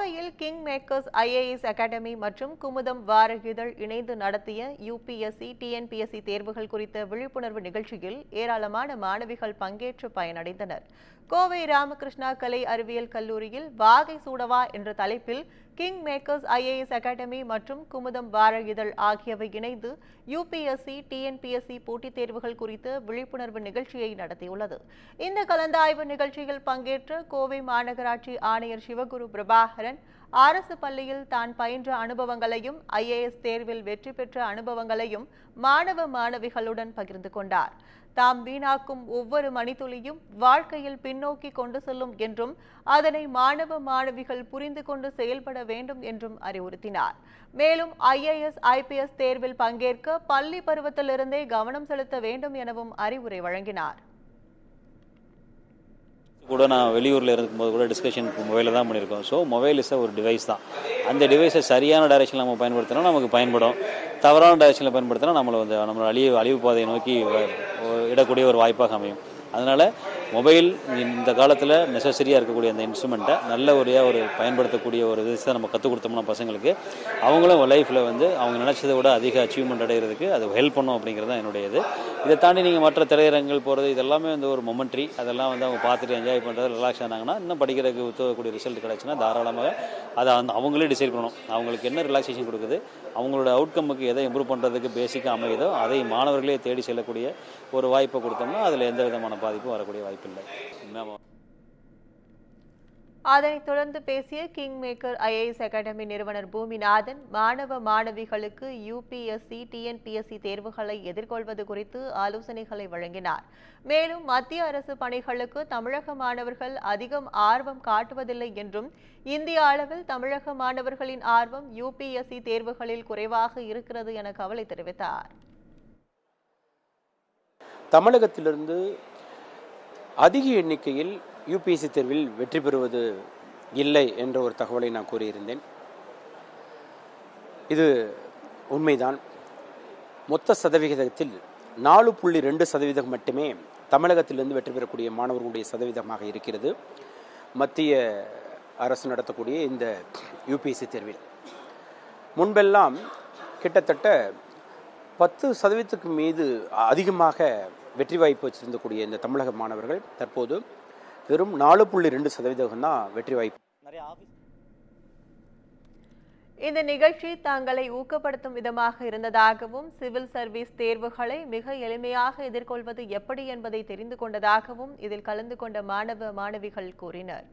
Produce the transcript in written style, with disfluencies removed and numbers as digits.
கோவையில் king makers IAS academy மற்றும் குமுதம் வார இதழ் இணைந்து நடத்திய யுபிஎஸ்சி டிஎன்பிஎஸ்சி தேர்வுகள் குறித்த விழிப்புணர்வு நிகழ்ச்சியில் ஏராளமான மாணவிகள் பங்கேற்று பயனடைந்தனர். கோவை ராமகிருஷ்ணா கலை அறிவியல் கல்லூரியில் வாகை சூடவா என்ற தலைப்பில் கிங் மேக்கர்ஸ் ஐஏஎஸ் அகாடமி மற்றும் குமுதம் வார இதழ் ஆகியவை இணைந்து யுபிஎஸ்சி டிஎன்பிஎஸ்சி போட்டித் தேர்வுகள் குறித்த விழிப்புணர்வு நிகழ்ச்சியை நடத்தியுள்ளது. இந்த கலந்தாய்வு நிகழ்ச்சியில் பங்கேற்ற கோவை மாநகராட்சி ஆணையர் சிவகுரு பிரபாகரன் அரசு பள்ளியில் தான் பயின்ற அனுபவங்களையும் ஐஏஎஸ் தேர்வில் வெற்றி பெற்ற அனுபவங்களையும் மாணவ மாணவிகளுடன் பகிர்ந்து கொண்டார். தாம் வீணாக்கும் ஒவ்வொரு மணித்துளியும் வாழ்க்கையில் பின்னோக்கி கொண்டு செல்லும் என்றும் அதனை மாணவ மாணவிகள் புரிந்து கொண்டு செயல்பட வேண்டும் என்றும் அறிவுறுத்தினார். மேலும் ஐஏஎஸ் ஐபிஎஸ் தேர்வில் பங்கேற்க பள்ளி பருவத்திலிருந்தே கவனம் செலுத்த வேண்டும் எனவும் அறிவுரை வழங்கினார். கூட நான் வெளியூரில் இருக்கும்போது கூட டிஸ்கஷன் மொபைலில் தான் பண்ணியிருக்கோம். ஸோ மொபைல் இஸ் ஒரு டிவைஸ் தான். அந்த டிவைஸை சரியான டைரெக்ஷனில் நம்ம பயன்படுத்தினா நமக்கு பயன்படும். தவறான டைரெக்ஷனில் பயன்படுத்தினா நம்மளை அழிவு பாதையை நோக்கி இடக்கூடிய ஒரு வாய்ப்பாக அமையும். அதனால் மொபைல் இந்த காலத்தில் நெசசரியாக இருக்கக்கூடிய அந்த இன்ஸ்ட்ருமெண்ட்டை நல்ல ஒரு பயன்படுத்தக்கூடிய ஒரு விஷயத்தை நம்ம கற்றுக் கொடுத்தோம்னா பசங்களுக்கு அவங்களும் லைஃப்பில் அவங்க நினச்சதை விட அதிக அச்சீவ்மெண்ட் அடைகிறதுக்கு அது ஹெல்ப் பண்ணும் அப்படிங்கிறது தான் என்னுடைய இது. இதை தாண்டி நீங்கள் மற்ற திரையரங்குகள் போகிறது இதெல்லாமே ஒரு மொமெண்ட்ரி. அதெல்லாம் அவங்க பார்த்துட்டு என்ஜாய் பண்ணுறது ரிலாக்ஸ் ஆனாங்கன்னா இன்னும் படிக்கிறதுக்கு உதவக்கூடிய ரிசல்ட் கிடச்சுன்னா தாராளமாக அதை அவங்களே டிசைட் பண்ணணும். அவங்களுக்கு என்ன ரிலாக்ஸேஷன் கொடுக்குது, அவங்களோட அவுட்கம்முக்கு எதை இம்ப்ரூவ் பண்ணுறதுக்கு பேசிக்காக அமையுதோ அதை மாணவர்களே தேடி செல்லக்கூடிய ஒரு வாய்ப்பை கொடுத்தோம்னா அதில் எந்த விதமான பாதிப்பும் வரக்கூடிய வாய்ப்பு இல்லை. அதனைத் தொடர்ந்து பேசிய கிங் மேக்கர் ஐஏஎஸ் அகாடமி நிறுவனர் பூமிநாதன் மாணவ மாணவிகளுக்கு யுபிஎஸ்சி டிஎன்பிஎஸ்சி தேர்வுகளை எதிர்கொள்வது குறித்து ஆலோசனைகளை வழங்கினார். மேலும் மத்திய அரசு பணிகளுக்கு தமிழக மாணவர்கள் அதிகம் ஆர்வம் காட்டுவதில்லை என்றும் இந்திய அளவில் தமிழக மாணவர்களின் ஆர்வம் யுபிஎஸ்சி தேர்வுகளில் குறைவாக இருக்கிறது என கவலை தெரிவித்தார். தமிழகத்திலிருந்து அதிக எண்ணிக்கையில் யுபிஎஸ்சி தேர்வில் வெற்றி பெறுவது இல்லை என்ற ஒரு தகவலை நான் கூறியிருந்தேன். இது உண்மைதான். மொத்த சதவிகிதத்தில் 4.2% மட்டுமே தமிழகத்திலிருந்து வெற்றி பெறக்கூடிய மாணவர்களுடைய சதவீதமாக இருக்கிறது மத்திய அரசு நடத்தக்கூடிய இந்த யுபிஎஸ்சி தேர்வில். முன்பெல்லாம் கிட்டத்தட்ட 10% மீது அதிகமாக வெற்றி வாய்ப்பு வச்சிருந்தக்கூடிய இந்த தமிழக மாணவர்கள் தற்போது வெறும் 4.2% தான் வெற்றி வாய்ப்பு. இந்த நிகழ்ச்சி தங்களை ஊக்கப்படுத்தும் விதமாக இருந்ததாகவும் சிவில் சர்வீஸ் தேர்வுகளை மிக எளிமையாக எதிர்கொள்வது எப்படி என்பதை தெரிந்து கொண்டதாகவும் இதில் கலந்து கொண்ட மாணவ மாணவிகள் கூறினர்.